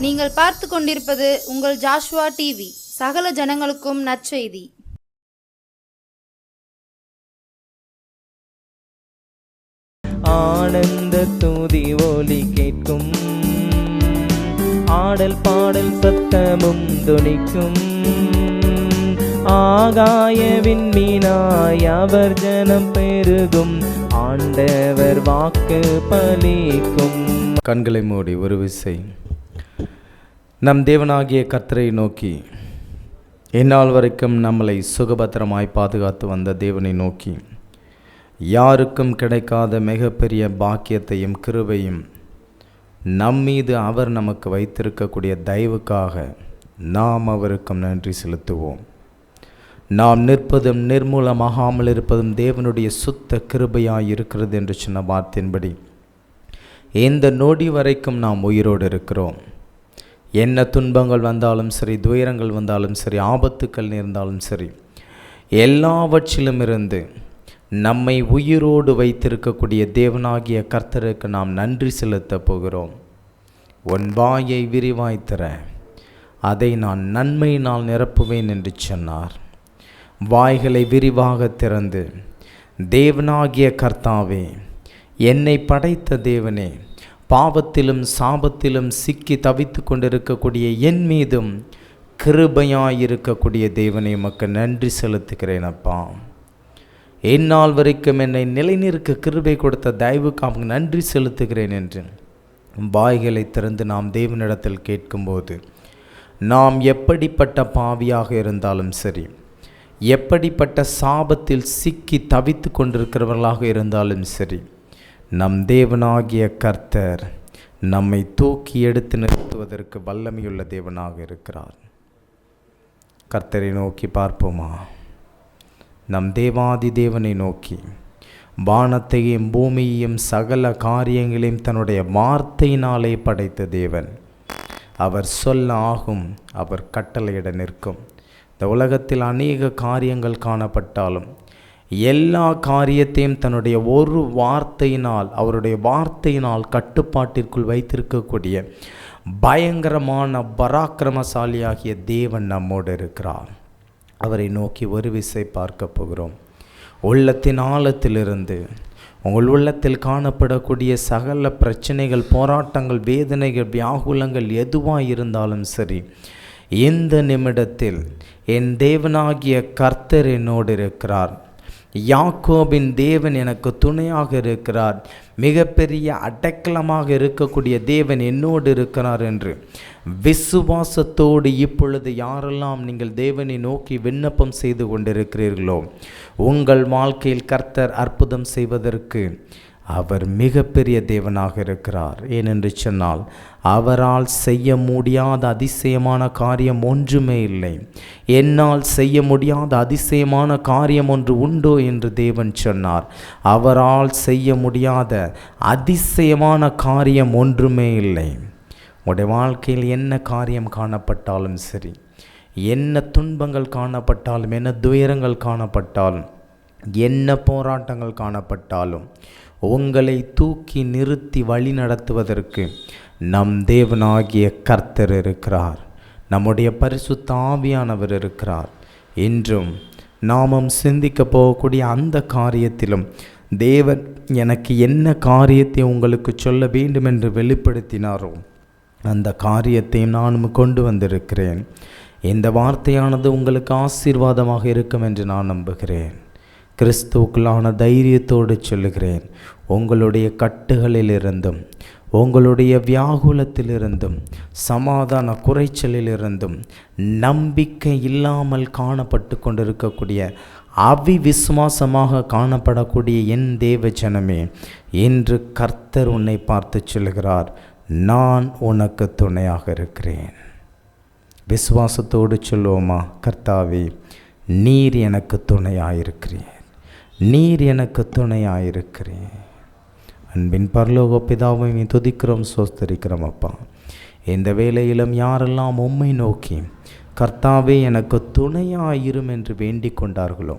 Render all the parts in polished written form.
நீங்கள் பார்த்து கொண்டிருப்பது உங்கள் ஜாஷ்வா டிவி. சகல ஜனங்களுக்கும் நற்செய்தி. ஆனந்த துதி ஒலி கேட்கும், ஆடல் பாடல் சத்தமும் துணிக்கும். ஆகாய விண்மீனாய் அவர் ஜனம் பெருகும், ஆண்டவர் வாக்கு பலிக்கும். கண்களை மூடி ஒரு விசை நம் தேவனாகிய கர்த்தரை நோக்கி, இந்நாள் வரைக்கும் நம்மளை சுகபத்திரமாய் பாதுகாத்து வந்த தேவனை நோக்கி, யாருக்கும் கிடைக்காத மிகப்பெரிய பாக்கியத்தையும் கிருபையும் நம்மீது அவர் நமக்கு வைத்திருக்கக்கூடிய தயவுக்காக நாம் அவருக்கும் நன்றி செலுத்துவோம். நாம் நிற்பதும் நிர்மூலமாகாமல் இருப்பதும் தேவனுடைய சுத்த கிருபையாய் இருக்கிறது என்று சொன்ன வார்த்தையின்படி இந்த நொடி வரைக்கும் நாம் உயிரோடு இருக்கிறோம். என்ன துன்பங்கள் வந்தாலும் சரி, துயரங்கள் வந்தாலும் சரி, ஆபத்துக்கள் நேர்ந்தாலும் சரி, எல்லாவற்றிலும் இருந்து நம்மை உயிரோடு வைத்திருக்கக்கூடிய தேவனாகிய கர்த்தருக்கு நாம் நன்றி செலுத்த போகிறோம். உன் வாயை விரிவாய் தர, அதை நான் நன்மையினால் நிரப்புவேன் என்று சொன்னார். வாய்களை விரிவாக திறந்து, தேவனாகிய கர்த்தாவே, என்னை படைத்த தேவனே, பாவத்திலும் சாபத்திலும் சிக்கி தவித்து கொண்டிருக்கக்கூடிய என் மீதும் கிருபையாயிருக்கக்கூடிய தேவனை உமக்கு நன்றி செலுத்துகிறேன் அப்பா. எந்நாள் வரைக்கும் என்னை நிலைநிற்க கிருபை கொடுத்த தயவுக்கு நன்றி செலுத்துகிறேன் என்று வாய்களை திறந்து நாம் தேவனிடத்தில் கேட்கும்போது, நாம் எப்படிப்பட்ட பாவியாக இருந்தாலும் சரி, எப்படிப்பட்ட சாபத்தில் சிக்கி தவித்து கொண்டிருக்கிறவர்களாக இருந்தாலும் சரி, நம் தேவனாகிய கர்த்தர் நம்மை தூக்கி எடுத்து நிறுத்துவதற்கு வல்லமையுள்ள தேவனாக இருக்கிறார். கர்த்தரை நோக்கி பார்ப்போமா? நம் தேவாதி தேவனை நோக்கி, வானத்தையும் பூமியையும் சகல காரியங்களையும் தன்னுடைய வார்த்தையினாலே படைத்த தேவன். அவர் சொல்ல ஆகும், அவர் கட்டளையிட நிற்கும். இந்த உலகத்தில் அநேக காரியங்கள் காணப்பட்டாலும் எல்லா காரியத்தையும் தன்னுடைய ஒரு வார்த்தையினால், அவருடைய வார்த்தையினால் கட்டுப்பாட்டிற்குள் வைத்திருக்கக்கூடிய பயங்கரமான பராக்கிரமசாலியாகிய தேவன் நம்மோடு இருக்கிறார். அவரை நோக்கி ஒரு விசை பார்க்க போகிறோம். உள்ளத்தின் ஆழத்திலிருந்து உங்கள் உள்ளத்தில் காணப்படக்கூடிய சகல பிரச்சனைகள், போராட்டங்கள், வேதனைகள், வியாகுலங்கள் எதுவாக இருந்தாலும் சரி, இந்த நிமிடத்தில் என் தேவனாகிய கர்த்தர் என்னோடு இருக்கிறார். யாக்கோபின் தேவன் எனக்கு துணையாக இருக்கிறார். மிகப்பெரிய அடைக்கலமாக இருக்கக்கூடிய தேவன் என்னோடு இருக்கிறார் என்று விசுவாசத்தோடு இப்பொழுது யாரெல்லாம் நீங்கள் தேவனை நோக்கி விண்ணப்பம் செய்து கொண்டிருக்கிறீர்களோ, உங்கள் வாழ்க்கையில் கர்த்தர் அற்புதம் செய்வதற்கு அவர் மிகப்பெரிய தேவனாக இருக்கிறார். ஏனென்று சொன்னால், அவரால் செய்ய முடியாத அதிசயமான காரியம் ஒன்றுமே இல்லை. என்னால் செய்ய முடியாத அதிசயமான காரியம் ஒன்று உண்டோ என்று தேவன் சொன்னார். அவரால் செய்ய முடியாத அதிசயமான காரியம் ஒன்றுமே இல்லை. உங்களுடைய வாழ்க்கையில் என்ன காரியம் காணப்பட்டாலும் சரி, என்ன துன்பங்கள் காணப்பட்டாலும், என்ன துயரங்கள் காணப்பட்டாலும், என்ன போராட்டங்கள் காணப்பட்டாலும், உங்களை தூக்கி நிறுத்தி வழி நடத்துவதற்கு நம் தேவனாகிய கர்த்தர் இருக்கிறார். நம்முடைய பரிசுத்த ஆவியானவர் இருக்கிறார். இன்றும் நாமும் சிந்திக்க போகக்கூடிய அந்த காரியத்திலும் தேவன் எனக்கு என்ன காரியத்தை உங்களுக்கு சொல்ல வேண்டும் என்று வெளிப்படுத்தினாரோ அந்த காரியத்தையும் நானும் கொண்டு வந்திருக்கிறேன். இந்த வார்த்தையானது உங்களுக்கு ஆசீர்வாதமாக இருக்கும் என்று நான் நம்புகிறேன். கிறிஸ்துவுக்குள்ளான தைரியத்தோடு சொல்லுகிறேன், உங்களுடைய கட்டுகளிலிருந்தும், உங்களுடைய வியாகுலத்திலிருந்தும், சமாதான குறைச்சலிலிருந்தும், நம்பிக்கை இல்லாமல் காணப்பட்டு கொண்டிருக்கக்கூடிய அவிவிசுவாசமாக காணப்படக்கூடிய என் தேவ ஜனமே, இன்று கர்த்தர் உன்னை பார்த்து சொல்லுகிறார், நான் உனக்கு துணையாக இருக்கிறேன். விசுவாசத்தோடு சொல்லுவோமா? கர்த்தாவே, நீர் எனக்கு துணையாயிருக்கிறேன், நீர் எனக்கு துணையாயிருக்கிறேன். அன்பின் பரலோக பிதாவை துதிக்கிறோம், சோஸ்தரிக்கிறோம் அப்பா. இந்த வேளையிலும் யாரெல்லாம் உம்மை நோக்கி கர்த்தாவே எனக்கு துணையாயிரும் என்று வேண்டிக் கொண்டார்களோ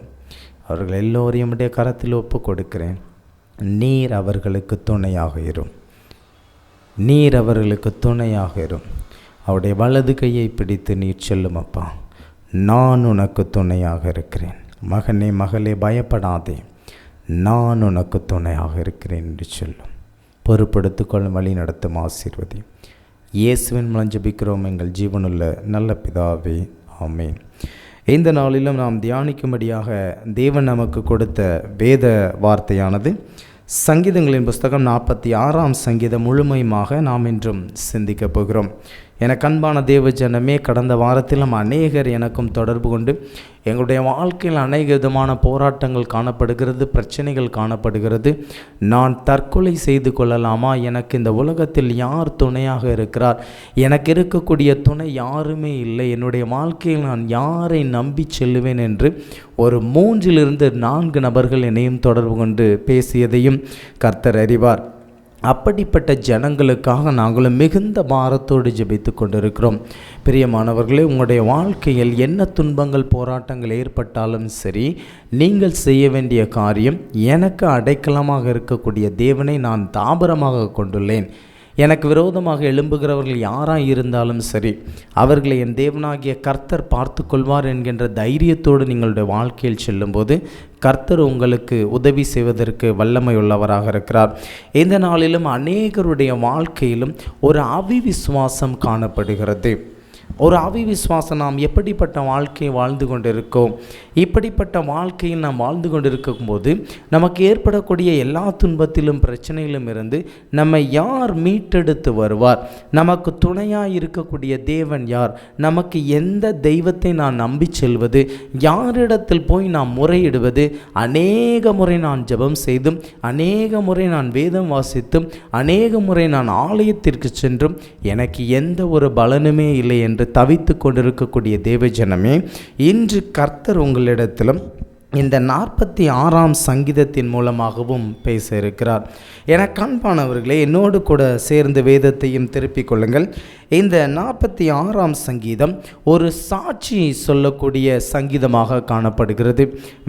அவர்கள் எல்லோரையும் உடைய கரத்தில் ஒப்பு கொடுக்கிறேன். நீர் அவர்களுக்கு துணையாக இரும், நீர் அவர்களுக்கு துணையாக இரும். அவருடைய வலது கையை பிடித்து நீர் சொல்லும் அப்பா, நான் உனக்கு துணையாக இருக்கிறேன், மகனே மகளே பயப்படாதே, நான் உனக்கு துணையாக இருக்கிறேன் என்று சொல்லும். பொறுப்படுத்திக்கொள்ளும், வழி நடத்தும், ஆசீர்வதி. இயேசுவின் மூலம் ஜெபிக்கிறோம் எங்கள் ஜீவனுள்ள நல்ல பிதாவே, ஆமென். இந்த நாளிலும் நாம் தியானிக்கும்படியாக தேவன் நமக்கு கொடுத்த வேத வார்த்தையானது சங்கீதங்களின் புஸ்தகம் 46ஆம் சங்கீதம் முழுமையுமாக நாம் இன்றும் சிந்திக்கப் போகிறோம். எனக்கு அன்பான தேவ ஜனமே, கடந்த வாரத்திலும் அநேகர் எனக்கும் தொடர்பு கொண்டு எங்களுடைய வாழ்க்கையில் அநேக விதமான போராட்டங்கள் காணப்படுகிறது, பிரச்சனைகள் காணப்படுகிறது. நான் தற்கொலை செய்து கொள்ளலாமா? எனக்கு இந்த உலகத்தில் யார் துணையாக இருக்கிறார்? எனக்கு இருக்கக்கூடிய துணை யாருமே இல்லை. என்னுடைய வாழ்க்கையில் நான் யாரை நம்பி செல்லுவேன் என்று ஒரு 3-4 நபர்கள் என்னையும் தொடர்பு கொண்டு பேசியதையும் கர்த்தர் அறிவார். அப்படிப்பட்ட ஜனங்களுக்காக நாங்களும் மிகுந்த பாரத்தோடு ஜெபித்து கொண்டிருக்கிறோம். பிரியமானவர்களே, உங்களுடைய வாழ்க்கையில் என்ன துன்பங்கள் போராட்டங்கள் ஏற்பட்டாலும் சரி, நீங்கள் செய்ய வேண்டிய காரியம், எனக்கு அடைக்கலமாக இருக்கக்கூடிய தேவனை நான் தாபரமாக கொண்டுள்ளேன். எனக்கு விரோதமாக எழும்புகிறவர்கள் யாராக இருந்தாலும் சரி, அவர்களை என் தேவனாகிய கர்த்தர் பார்த்து கொள்வார் என்கின்ற தைரியத்தோடு நீங்களுடைய வாழ்க்கையில் செல்லும்போது கர்த்தர் உங்களுக்கு உதவி செய்வதற்கு வல்லமை உள்ளவராக இருக்கிறார். இந்த நாளிலும் அநேகருடைய வாழ்க்கையிலும் ஒரு அவிவிசுவாசம் காணப்படுகிறது. ஒரு அவிவிசுவாசம். நாம் எப்படிப்பட்ட வாழ்க்கையை வாழ்ந்து கொண்டிருக்கோம்? இப்படிப்பட்ட வாழ்க்கையில் நாம் வாழ்ந்து கொண்டிருக்கும் போது நமக்கு ஏற்படக்கூடிய எல்லா துன்பத்திலும் பிரச்சனையிலும் இருந்து நம்மை யார் மீட்டெடுத்து வருவார்? நமக்கு துணையாக இருக்கக்கூடிய தேவன் யார்? நமக்கு எந்த தெய்வத்தை நான் நம்பி செல்வது? யாரிடத்தில் போய் நாம் முறையிடுவது? அநேக முறை நான் ஜெபம் செய்தும், அநேக முறை நான் வேதம் வாசித்தும், அநேக முறை நான் ஆலயத்திற்கு சென்றும் எனக்கு எந்த ஒரு பலனுமே இல்லை என்று தவித்து கொண்டிருக்கக்கூடிய தேவஜனமே, இன்று கர்த்தர் உங்களிடத்திலும் இந்த 46ஆம் சங்கீதத்தின் மூலமாகவும் பேச இருக்கிறார். என அன்பானவர்களே, என்னோடு கூட சேர்ந்து வேதத்தையும் திருப்பிக் கொள்ளுங்கள். இந்த 46ஆம் சங்கீதம் ஒரு சாட்சி சொல்லக்கூடிய சங்கீதமாக காணப்படுகிறது.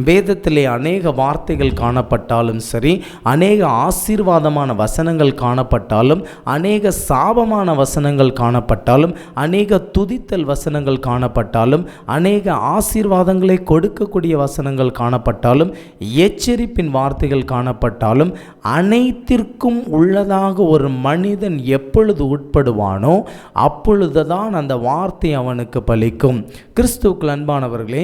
வேதத்திலே அநேக வார்த்தைகள் காணப்பட்டாலும் சரி, அநேக ஆசீர்வாதமான வசனங்கள் காணப்பட்டாலும், அநேக சாபமான வசனங்கள் காணப்பட்டாலும், அநேக துதித்தல் வசனங்கள் காணப்பட்டாலும், அநேக ஆசீர்வாதங்களை கொடுக்கக்கூடிய வசனங்கள் காணப்பட்டாலும், எச்சரிப்பின் வார்த்தைகள் காணப்பட்டாலும், அனைத்திற்கும் உள்ளதாக ஒரு மனிதன் எப்பொழுது உட்படுவானோ அப்பொழுதுதான் அந்த வார்த்தை அவனுக்கு பலிக்கும். கிறிஸ்துவுக்குள் அன்பானவர்களே,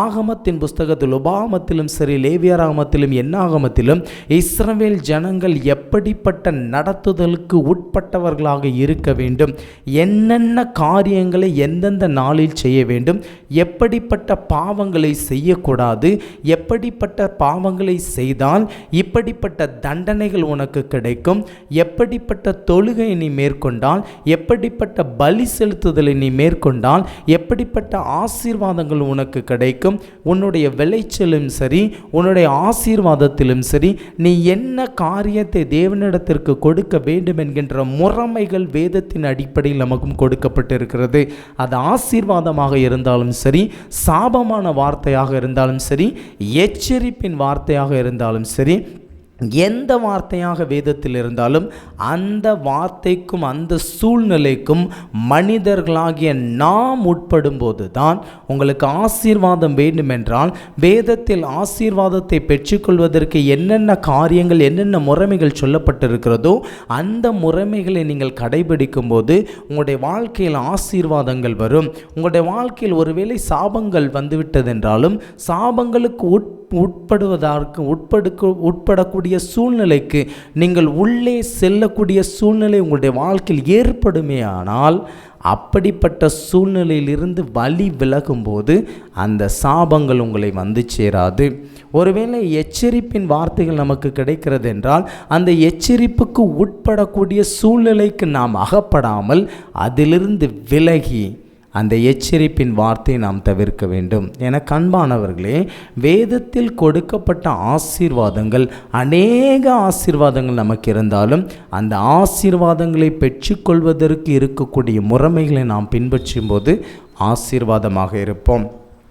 ஆகமத்தின் புஸ்தகத்தில் உபாகமத்திலும் சரி, லேவியராகமத்திலும் என்னாகமத்திலும் இஸ்ரவேல் ஜனங்கள் எப்படிப்பட்ட நடத்துதலுக்கு உட்பட்டவர்களாக இருக்க வேண்டும், என்னென்ன காரியங்களை எந்தெந்த நாளில் செய்ய வேண்டும், எப்படிப்பட்ட பாவங்களை செய்யக்கூடாது, எப்படிப்பட்ட பாவங்களை செய்தால் இப்படிப்பட்ட தண்டனைகள் உனக்கு கிடைக்கும், எப்படிப்பட்ட தொழுகை நீ மேற்கொண்டால், எப்படிப்பட்ட பலி செலுத்துதலை நீ மேற்கொண்டால் எப்படிப்பட்ட ஆசீர்வாதங்கள் உனக்கு கிடைக்கும், உன்னுடைய விளைச்சலும் சரி, உன்னுடைய ஆசீர்வாதத்திலும் சரி, நீ என்ன காரியத்தை தேவனிடத்திற்கு கொடுக்க வேண்டும் என்கின்ற முறைமைகள் வேதத்தின் அடிப்படையில் நமக்கும் கொடுக்கப்பட்டிருக்கிறது. அது ஆசீர்வாதமாக இருந்தாலும் சரி, சாபமான வார்த்தையாக இருந்தாலும் சரி, எச்சரிப்பின் வார்த்தையாக இருந்தாலும் சரி, எந்த வார்த்தையாக வேதத்தில் இருந்தாலும் அந்த வார்த்தைக்கும் அந்த சூழ்நிலைக்கும் மனிதர்களாகிய நாம் உட்படும் போது தான் உங்களுக்கு ஆசீர்வாதம் வேண்டுமென்றால், வேதத்தில் ஆசீர்வாதத்தை பெற்றுக்கொள்வதற்கு என்னென்ன காரியங்கள், என்னென்ன முறைமைகள் சொல்லப்பட்டிருக்கிறதோ அந்த முறைமைகளை நீங்கள் கடைபிடிக்கும் போது உங்களுடைய வாழ்க்கையில் ஆசீர்வாதங்கள் வரும். உங்களுடைய வாழ்க்கையில் ஒருவேளை சாபங்கள் வந்துவிட்டதென்றாலும் சாபங்களுக்கு உட்படக்கூடிய சூழ்நிலைக்கு நீங்கள் உள்ளே செல்லக்கூடிய சூழ்நிலை உங்களுடைய வாழ்க்கையில் ஏற்படுமே. ஆனால் அப்படிப்பட்ட சூழ்நிலையிலிருந்து வழி விலகும்போது அந்த சாபங்கள் உங்களை வந்து சேராது. ஒருவேளை எச்சரிப்பின் வார்த்தைகள் நமக்கு கிடைக்கிறது என்றால் அந்த எச்சரிப்புக்கு உட்படக்கூடிய சூழ்நிலைக்கு நாம் அகப்படாமல் அதிலிருந்து விலகி அந்த எச்சரிப்பின் வார்த்தையை நாம் தவிர்க்க வேண்டும். என அன்பானவர்களே, வேதத்தில் கொடுக்கப்பட்ட ஆசீர்வாதங்கள், அநேக ஆசீர்வாதங்கள் நமக்கு இருந்தாலும் அந்த ஆசீர்வாதங்களை பெற்றுக்கொள்வதற்கு இருக்கக்கூடிய முறைமைகளை நாம் பின்பற்றும் போது ஆசீர்வாதமாக இருப்போம்.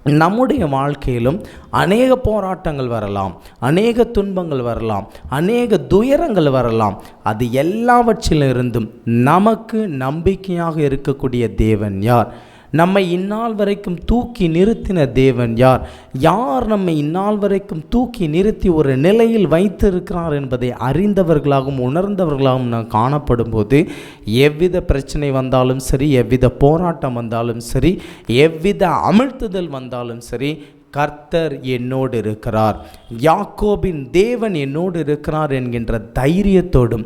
நம்முடைய வாழ்க்கையிலும் அநேக போராட்டங்கள் வரலாம், அநேக துன்பங்கள் வரலாம், அநேக துயரங்கள் வரலாம். அது எல்லாவற்றிலிருந்தும் நமக்கு நம்பிக்கையாக இருக்கக்கூடிய தேவன் யார்? நம்மை இந்நாள் வரைக்கும் தூக்கி நிறுத்தின தேவன் யார்? யார் நம்மை இந்நாள் வரைக்கும் தூக்கி நிறுத்தி ஒரு நிலையில் வைத்திருக்கிறார் என்பதை அறிந்தவர்களாகவும் உணர்ந்தவர்களாகவும் நாம் காணப்படும் போது எவ்வித பிரச்சனை வந்தாலும் சரி, எவ்வித போராட்டம் வந்தாலும் சரி, எவ்வித அமிழ்த்துதல் வந்தாலும் சரி, கர்த்தர் என்னோடு இருக்கிறார், யாக்கோபின் தேவன் என்னோடு இருக்கிறார் என்கின்ற தைரியத்தோடும்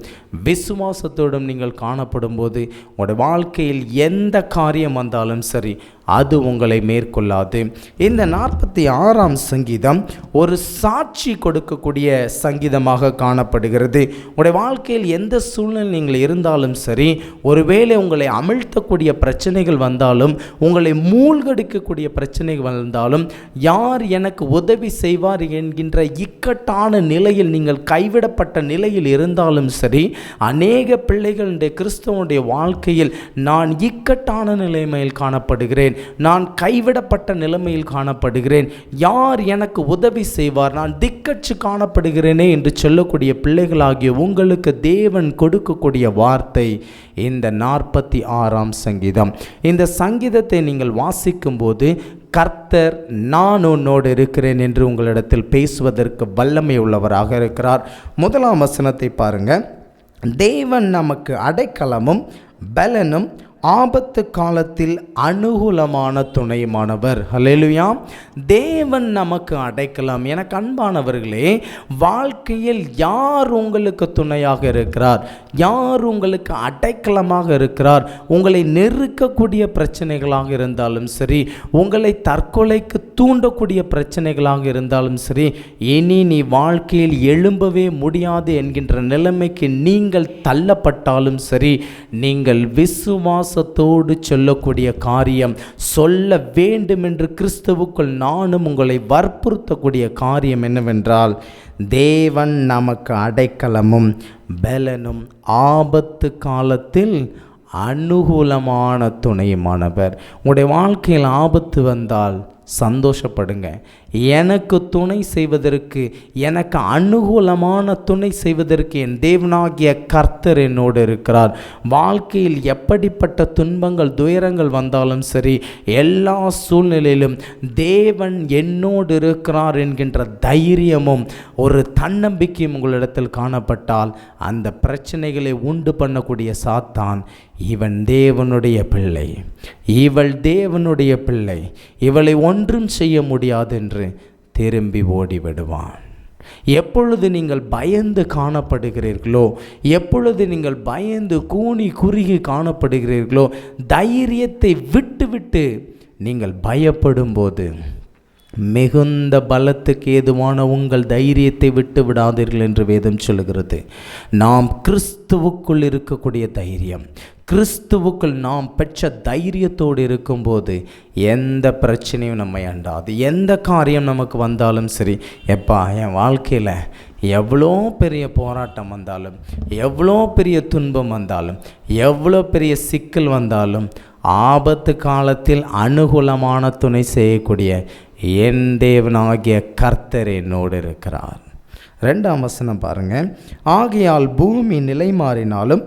விசுவாசத்தோடும் நீங்கள் காணப்படும் போது உங்களுடைய வாழ்க்கையில் எந்த காரியம் வந்தாலும் சரி அது உங்களை மேற்கொள்ளாது. இந்த 46ஆம் சங்கீதம் ஒரு சாட்சி கொடுக்கக்கூடிய சங்கீதமாக காணப்படுகிறது. உங்களுடைய வாழ்க்கையில் எந்த சூழ்நிலை நீங்கள் இருந்தாலும் சரி, ஒருவேளை உங்களை அமிழ்த்தக்கூடிய பிரச்சனைகள் வந்தாலும், உங்களை மூழ்கடிக்கக்கூடிய பிரச்சனைகள் வந்தாலும், யார் எனக்கு உதவி செய்வார் என்கின்ற இக்கட்டான நிலையில் நீங்கள் கைவிடப்பட்ட நிலையில் இருந்தாலும் சரி, அநேக பிள்ளைகளுடைய கிறிஸ்தவனுடைய வாழ்க்கையில் நான் இக்கட்டான நிலைமையில் காணப்படுகிறேன், நான் கைவிடப்பட்ட நிலைமையில் காணப்படுகிறேன், யார் எனக்கு உதவி செய்வார், நான் திக்கற்று காணப்படுகிறேனே என்று சொல்லக்கூடிய பிள்ளைகளாகிய உங்களுக்கு தேவன் கொடுக்கக்கூடிய வார்த்தை இந்த 46ஆம் சங்கீதம். இந்த சங்கீதத்தை நீங்கள் வாசிக்கும் போது கர்த்தர் நான் உன்னோடு இருக்கிறேன் என்று உங்களிடத்தில் பேசுவதற்கு வல்லமை உள்ளவராக இருக்கிறார். 1ஆம் வசனத்தை பாருங்கள். தேவன் நமக்கு அடைக்கலமும் பலனும் ஆபத்து காலத்தில் அனுகூலமான துணையுமானவர். ஹல்லேலூயா. தேவன் நமக்கு அடைக்கலாம். எனக்கு அன்பானவர்களே, வாழ்க்கையில் யார் உங்களுக்கு துணையாக இருக்கிறார், யார் உங்களுக்கு அடைக்கலமாக இருக்கிறார்? உங்களை நெருக்கக்கூடிய பிரச்சனைகளாக இருந்தாலும் சரி, உங்களை தற்கொலைக்கு தூண்டக்கூடிய பிரச்சனைகளாக இருந்தாலும் சரி, இனி நீ வாழ்க்கையில் எழும்பவே முடியாது என்கின்ற நிலைமைக்கு நீங்கள் தள்ளப்பட்டாலும் சரி, நீங்கள் விசுவாசத்தோடு சொல்லக்கூடிய காரியம், சொல்ல வேண்டும் என்று கிறிஸ்துவுக்குள் நானும் உங்களை வற்புறுத்தக்கூடிய காரியம் என்னவென்றால், தேவன் நமக்கு அடைக்கலமும் பலனும் ஆபத்து காலத்தில் அனுகூலமான துணையுமானவர். உங்களுடைய வாழ்க்கையில் ஆபத்து வந்தால் சந்தோஷப்படுங்க. எனக்கு துணை செய்வதற்கு, எனக்கு அனுகூலமான துணை செய்வதற்கு என் தேவனாகிய கர்த்தர் என்னோடு இருக்கிறார். வாழ்க்கையில் எப்படிப்பட்ட துன்பங்கள் துயரங்கள் வந்தாலும் சரி, எல்லா சூழ்நிலையிலும் தேவன் என்னோடு இருக்கிறார் என்கின்ற தைரியமும் ஒரு தன்னம்பிக்கையும் உங்களிடத்தில் காணப்பட்டால், அந்த பிரச்சனைகளை உண்டு பண்ணக்கூடிய சாத்தான், இவன் தேவனுடைய பிள்ளை, இவள் தேவனுடைய பிள்ளை, இவளை ஒன்றும் செய்ய முடியாது என்று திரும்பி ஓடிவிடுவான். எப்பொழுது நீங்கள் பயந்து காணப்படுகிறீர்களோ, எப்பொழுது நீங்கள் பயந்து கூனி குறுகி காணப்படுகிறீர்களோ, தைரியத்தை விட்டு நீங்கள் பயப்படும் போது, மிகுந்த பலத்துக்கு ஏதுவான உங்கள் தைரியத்தை விட்டு விடாதீர்கள் என்று வேதம் சொல்கிறது. நாம் கிறிஸ்துவுக்குள் இருக்கக்கூடிய தைரியம், கிறிஸ்துவுக்குள் நாம் பெற்ற தைரியத்தோடு இருக்கும்போது எந்த பிரச்சனையும் நம்மை அண்டாது. எந்த காரியம் நமக்கு வந்தாலும் சரி, எப்பா என் வாழ்க்கையில் எவ்வளோ பெரிய போராட்டம் வந்தாலும், எவ்வளோ பெரிய துன்பம் வந்தாலும், எவ்வளோ பெரிய சிக்கல் வந்தாலும், ஆபத்து காலத்தில் அனுகூலமான துணை செய்யக்கூடிய என் தேவனாகிய கர்த்தர் என்னோடு இருக்கிறார். 2ஆம் வசனம் பாருங்கள். ஆகையால் பூமி நிலை மாறினாலும்,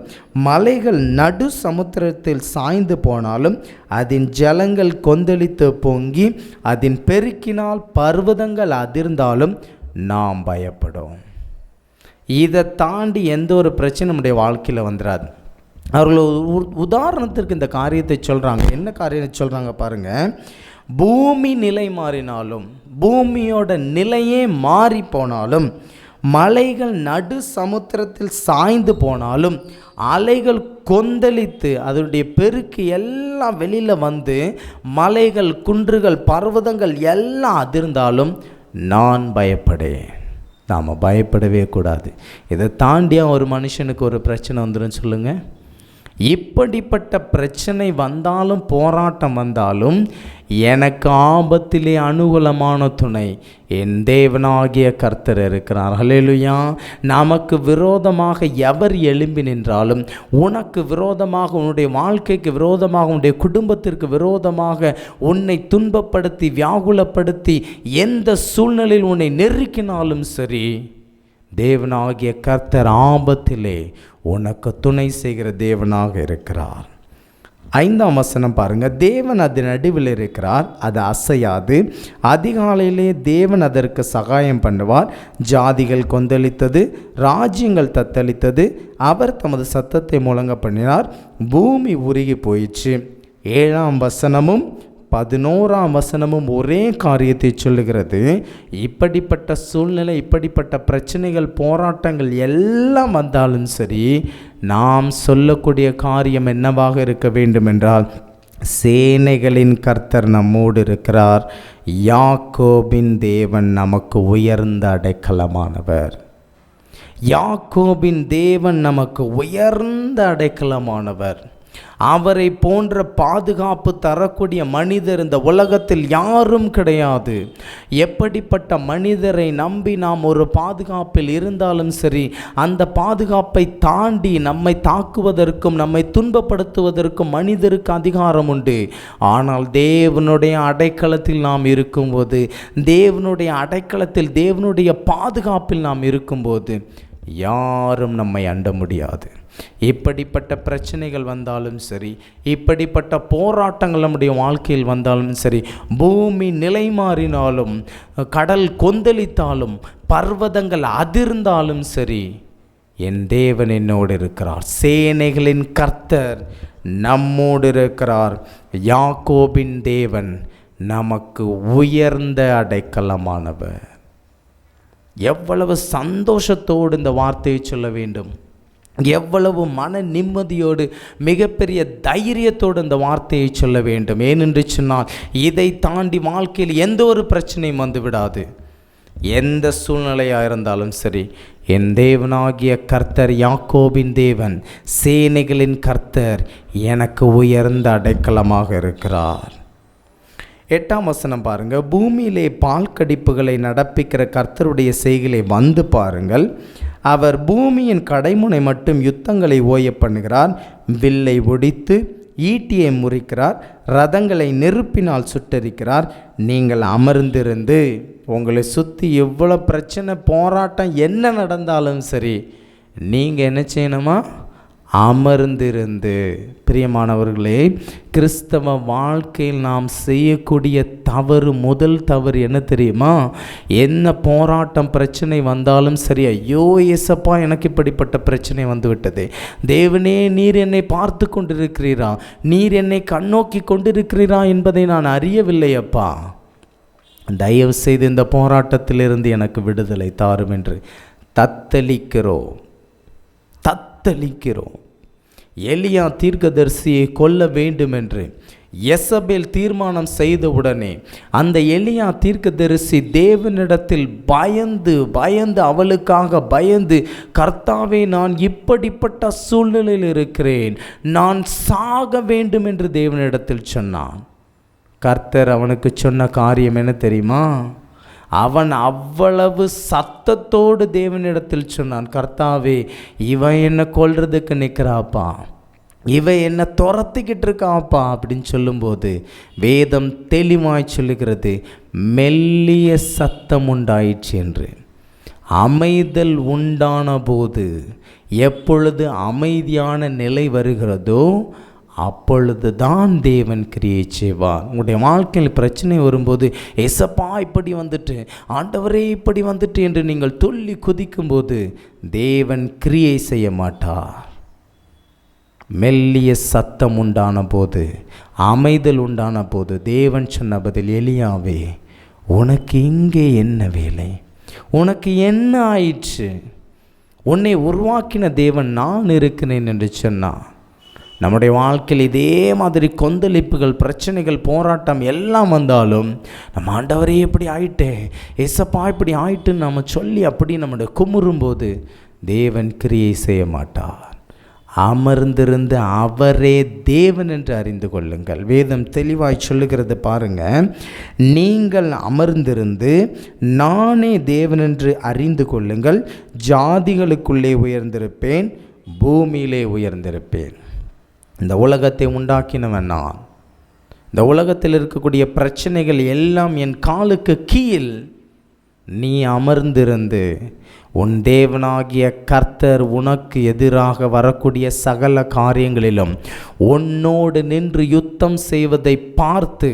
மலைகள் நடு சமுத்திரத்தில் சாய்ந்து போனாலும், அதன் ஜலங்கள் கொந்தளித்து பொங்கி அதன் பெருக்கினால் பர்வதங்கள் அதிர்ந்தாலும் நாம் பயப்படும். இதை தாண்டி எந்த ஒரு பிரச்சனை நம்முடைய வாழ்க்கையில் வந்துடாது. அவர்கள் உதாரணத்திற்கு இந்த காரியத்தை சொல்கிறாங்க. என்ன காரியத்தை சொல்கிறாங்க பாருங்கள். பூமி நிலை மாறினாலும், பூமியோட நிலையே மாறி போனாலும், மலைகள் நடு சமுத்திரத்தில் சாய்ந்து போனாலும், அலைகள் கொந்தளித்து அதனுடைய பெருக்கு எல்லாம் வெளியில் வந்து, மலைகள் குன்றுகள் பர்வதங்கள் எல்லாம் அதிர்ந்தாலும் நான் பயப்படேன். நாம் பயப்படவே கூடாது. இதை தாண்டியா ஒரு மனுஷனுக்கு ஒரு பிரச்சனை வந்துடும் சொல்லுங்கள். இப்படிப்பட்ட பிரச்சனை வந்தாலும் போராட்டம் வந்தாலும் எனக்கு ஆபத்திலே அனுகூலமான துணை என் தேவனாகிய கர்த்தர் இருக்கிறார். ஹல்லேலூயா. நமக்கு விரோதமாக எவர் எழும்பி நின்றாலும், உனக்கு விரோதமாக, உன்னுடைய வாழ்க்கைக்கு விரோதமாக, உன்னுடைய குடும்பத்திற்கு விரோதமாக உன்னை துன்பப்படுத்தி வியாகுலப்படுத்தி எந்த சூழ்நிலையில் உன்னை நெருக்கினாலும் சரி, தேவனாகிய கர்த்தர் ஆபத்திலே உனக்கு துணை செய்கிற தேவனாக இருக்கிறார். 5ஆம் வசனம் பாருங்க. தேவன் அதன் நடுவில் இருக்கிறார், அது அசையாது. அதிகாலையிலே தேவன் அதற்கு சகாயம் பண்ணுவார். ஜாதிகள் கொந்தளித்தது, ராஜ்யங்கள் தத்தளித்தது. அவர் தமது சத்தத்தை முழங்க பண்ணினார், பூமி உருகி போயிற்று. 7ஆம் வசனமும் 11ஆம் வசனமும் ஒரே காரியத்தை சொல்லுகிறது. இப்படிப்பட்ட சூழ்நிலை, இப்படிப்பட்ட பிரச்சனைகள், போராட்டங்கள் எல்லாம் வந்தாலும் சரி, நாம் சொல்லக்கூடிய காரியம் என்னவாக இருக்க வேண்டும் என்றால், சேனைகளின் கர்த்தர் நம்மோடு இருக்கிறார், யாக்கோபின் தேவன் நமக்கு உயர்ந்த அடைக்கலமானவர். யாக்கோபின் தேவன் நமக்கு உயர்ந்த அடைக்கலமானவர். அவரை போன்ற பாதுகாப்பு தரக்கூடிய மனிதர் இந்த உலகத்தில் யாரும் கிடையாது. எப்படிப்பட்ட மனிதரை நம்பி நாம் ஒரு பாதுகாப்பில் இருந்தாலும் சரி, அந்த பாதுகாப்பை தாண்டி நம்மை தாக்குவதற்கும் நம்மை துன்பப்படுத்துவதற்கும் மனிதருக்கு அதிகாரம் உண்டு. ஆனால் தேவனுடைய அடைக்கலத்தில் நாம் இருக்கும்போது, தேவனுடைய அடைக்கலத்தில், தேவனுடைய பாதுகாப்பில் நாம் இருக்கும்போது யாரும் நம்மை அண்ட முடியாது. இப்படிப்பட்ட பிரச்சனைகள் வந்தாலும் சரி, இப்படிப்பட்ட போராட்டங்கள் நம்முடைய வாழ்க்கையில் வந்தாலும் சரி, பூமி நிலை மாறினாலும், கடல் கொந்தளித்தாலும், பர்வதங்கள் அதிர்ந்தாலும் சரி, என் தேவன் என்னோடு இருக்கிறார். சேனைகளின் கர்த்தர் நம்மோடு இருக்கிறார். யாக்கோபின் தேவன் நமக்கு உயர்ந்த அடைக்கலமானவர். எவ்வளவு சந்தோஷத்தோடு இந்த வார்த்தையை சொல்ல வேண்டும், எவ்வளவு மன நிம்மதியோடு, மிகப்பெரிய தைரியத்தோடு இந்த வார்த்தையை சொல்ல வேண்டும். ஏனென்று சொன்னால், இதை தாண்டி வாழ்க்கையில் எந்த ஒரு பிரச்சனையும் வந்துவிடாது. எந்த சூழ்நிலையாக இருந்தாலும் சரி, என் தேவனாகிய கர்த்தர், யாக்கோபின் தேவன், சேனைகளின் கர்த்தர் எனக்கு உயர்ந்த அடைக்கலமாக இருக்கிறார். 8ஆம் வசனம் பாருங்க. பூமியிலே பால் கடிப்புகளை நடப்பிக்கிற கர்த்தருடைய செய்களை வந்து பாருங்கள். அவர் பூமியின் கடைமுனை மட்டும் யுத்தங்களை ஓய பண்ணுகிறார். வில்லை ஒடித்து ஈட்டியை முறிக்கிறார். ரதங்களை நெருப்பினால் சுட்டரிக்கிறார். நீங்கள் அமர்ந்திருந்து, உங்களை சுற்றி எவ்வளோ பிரச்சனை, போராட்டம் என்ன நடந்தாலும் சரி, நீங்கள் என்ன செய்யணுமா? அமர்ந்திருந்து. பிரியமானவர்களே, கிறிஸ்தவ வாழ்க்கையில் நாம் செய்யக்கூடிய தவறு, முதல் தவறு என்ன தெரியுமா? என்ன போராட்டம், பிரச்சனை வந்தாலும் சரி, ஐயோ ஏசப்பா எனக்கு இப்படிப்பட்ட பிரச்சனை வந்து விட்டது, தேவனே நீர் என்னை பார்த்து கொண்டிருக்கிறீரா, நீர் என்னை கண்ணோக்கி கொண்டிருக்கிறீரா என்பதை நான் அறியவில்லை அப்பா, தயவு செய்து இந்த போராட்டத்திலிருந்து எனக்கு விடுதலை தாரும் என்று தத்தளிக்கிறோம். எலியா தீர்க்கதரிசியை கொல்ல வேண்டும் என்று யெசபேல் தீர்மானம் செய்தவுடனே அந்த எலியா தீர்க்கதரிசி தேவனிடத்தில் பயந்து அவளுக்காக பயந்து, கர்த்தாவே நான் இப்படிப்பட்ட சூழ்நிலையில் இருக்கிறேன், நான் சாக வேண்டும் என்று தேவனிடத்தில் சொன்னான். கர்த்தர் அவனுக்கு சொன்ன காரியம் என்ன தெரியுமா? அவன் அவ்வளவு சத்தத்தோடு தேவனிடத்தில் சொன்னான், கர்த்தாவே இவன் என்னை கொல்றதுக்கு நிற்கிறாப்பா, இவன் என்னை துரத்திக்கிட்டு இருக்காப்பா அப்படின்னு சொல்லும்போது வேதம் தெளிவாய் சொல்லுகிறது, மெல்லிய சத்தம் உண்டாயிற்று என்று. அமைதல் உண்டான போது, எப்பொழுது அமைதியான நிலை வருகிறதோ அப்பொழுது தான் தேவன் கிரியை செய்வார். உங்களுடைய வாழ்க்கையில் பிரச்சனை வரும்போது, ஏசப்பா இப்படி வந்துட்டு, ஆண்டவரே இப்படி வந்துட்டு என்று நீங்கள் துள்ளி குதிக்கும்போது தேவன் கிரியை செய்ய மாட்டார். மெல்லிய சத்தம் உண்டான போது, அமைதல் உண்டான போது தேவன் சொன்ன பதில், எலியாவே உனக்கு இங்கே என்ன வேலை, உனக்கு என்ன ஆயிற்று, உன்னை உருவாக்கின தேவன் நான் இருக்கிறேன் என்று சொன்னார். நம்முடைய வாழ்க்கையில் இதே மாதிரி கொந்தளிப்புகள், பிரச்சனைகள், போராட்டம் எல்லாம் வந்தாலும், நம்ம ஆண்டவரே இப்படி ஆயிட்டேன், ஏசப்பா இப்படி ஆயிட்டுன்னு நம்ம சொல்லி அப்படி நம்முடைய குமுறும்போது தேவன் கிரியை செய்ய மாட்டார். அமர்ந்திருந்து அவரே தேவன் என்று அறிந்து கொள்ளுங்கள். வேதம் தெளிவாய் சொல்லுகிறது பாருங்க, நீங்கள் அமர்ந்திருந்து நானே தேவன் என்று அறிந்து கொள்ளுங்கள். ஜாதிகளுக்குள்ளே உயர்ந்திருப்பேன், பூமியிலே உயர்ந்திருப்பேன். இந்த உலகத்தை உண்டாக்கினவன் நான். இந்த உலகத்தில் இருக்கக்கூடிய பிரச்சனைகள் எல்லாம் என் காலுக்கு கீழ். நீ அமர்ந்திருந்து உன் தேவனாகிய கர்த்தர் உனக்கு எதிராக வரக்கூடிய சகல காரியங்களிலும் உன்னோடு நின்று யுத்தம் செய்வதை பார்த்து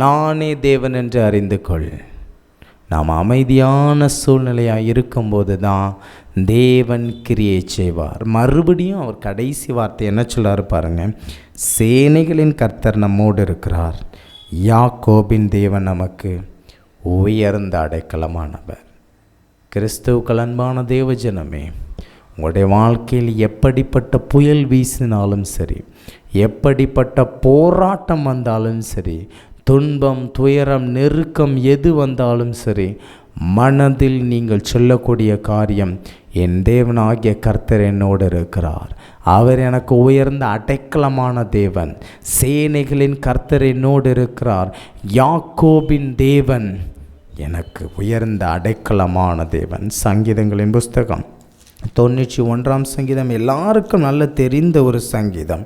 நானே தேவன் என்று அறிந்து கொள். நாம் அமைதியான சூழ்நிலையாக இருக்கும்போது தான் தேவன் கிரியை செய்வார். மறுபடியும் அவர் கடைசி வார்த்தை என்ன சொல்றாரு பாருங்க, சேனைகளின் கர்த்தர் நம்மோடு இருக்கிறார், யாக்கோபின் தேவன் நமக்கு உயர்ந்த அடைக்கலமானவர். கிறிஸ்துவுக்கள் அன்பான தேவஜனமே, உங்களுடைய வாழ்க்கையில் எப்படிப்பட்ட புயல் வீசினாலும் சரி, எப்படிப்பட்ட போராட்டம் வந்தாலும் சரி, துன்பம், துயரம், நெருக்கம் எது வந்தாலும் சரி, மனதில் நீங்கள் சொல்லக்கூடிய காரியம், என் தேவனாகிய கர்த்தர் என்னோடு இருக்கிறார், அவர் எனக்கு உயர்ந்த அடைக்கலமான தேவன், சேனைகளின் கர்த்தர் என்னோடு இருக்கிறார், யாக்கோபின் தேவன் எனக்கு உயர்ந்த அடைக்கலமான தேவன். சங்கீதங்களின் புஸ்தகம் 91ஆம் சங்கீதம் எல்லாருக்கும் நல்ல தெரிந்த ஒரு சங்கீதம்.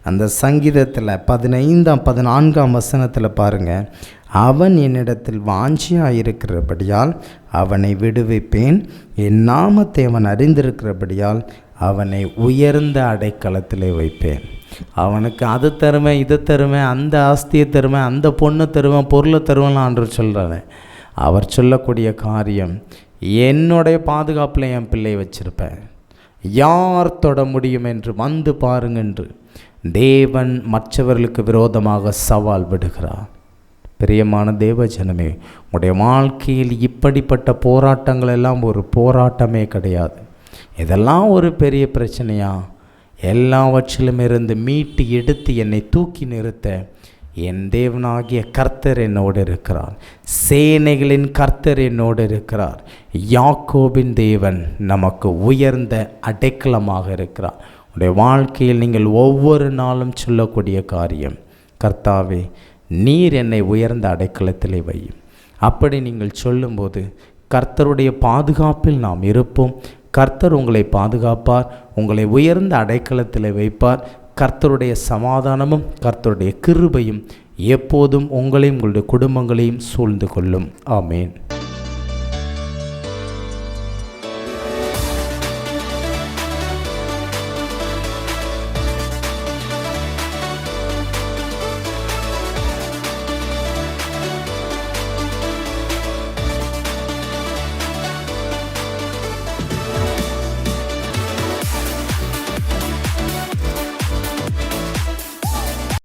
அந்த சங்கீதத்தில் 14ஆம் வசனத்தில் பாருங்கள், அவன் என்னிடத்தில் வாஞ்சியாக இருக்கிறபடியால் அவனை விடுவிப்பேன், என் நாமத்தை அவன் அறிந்திருக்கிறபடியால் அவனை உயர்ந்த அடைக்கலத்திலே வைப்பேன். அவனுக்கு அது தருவேன், இது தருவேன், அந்த ஆஸ்தியை தருவேன், அந்த பொண்ணு தருவேன், பொருளை தருவேன் ஆண்டு சொல்கிறாரு. அவர் சொல்லக்கூடிய காரியம், என்னுடைய பாதுகாப்பில் என் பிள்ளையை வச்சிருப்பேன், யார் தொட முடியும் என்று வந்து பாருங்க என்று தேவன் மற்றவர்களுக்கு விரோதமாக சவால் விடுகிறார். பிரியமான தேவ ஜனமே, உடைய வாழ்க்கையில் இப்படிப்பட்ட போராட்டங்கள் எல்லாம் ஒரு போராட்டமே கிடையாது. இதெல்லாம் ஒரு பெரிய பிரச்சனையா? எல்லாவற்றிலும் இருந்து மீட்டு எடுத்து என்னை தூக்கி நிறுத்த என் தேவனாகிய கர்த்தர் என்னோடு இருக்கிறார், சேனைகளின் கர்த்தர் என்னோடு இருக்கிறார், யாக்கோபின் தேவன் நமக்கு உயர்ந்த அடைக்கலமாக இருக்கிறார். உடைய வாழ்க்கையில் நீங்கள் ஒவ்வொரு நாளும் சொல்லக்கூடிய காரியம், கர்த்தாவே நீர் என்னை உயர்ந்த அடைக்கலத்திலே வையும். அப்படி நீங்கள் சொல்லும்போது கர்த்தருடைய பாதுகாப்பில் நாம் இருப்போம். கர்த்தர் உங்களை பாதுகாப்பார், உங்களை உயர்ந்த அடைக்கலத்திலே வைப்பார். கர்த்தருடைய சமாதானமும் கர்த்தருடைய கிருபையும் எப்போதும் உங்களையும் உங்களுடைய குடும்பங்களையும் சூழ்ந்து கொள்ளும். ஆமேன்.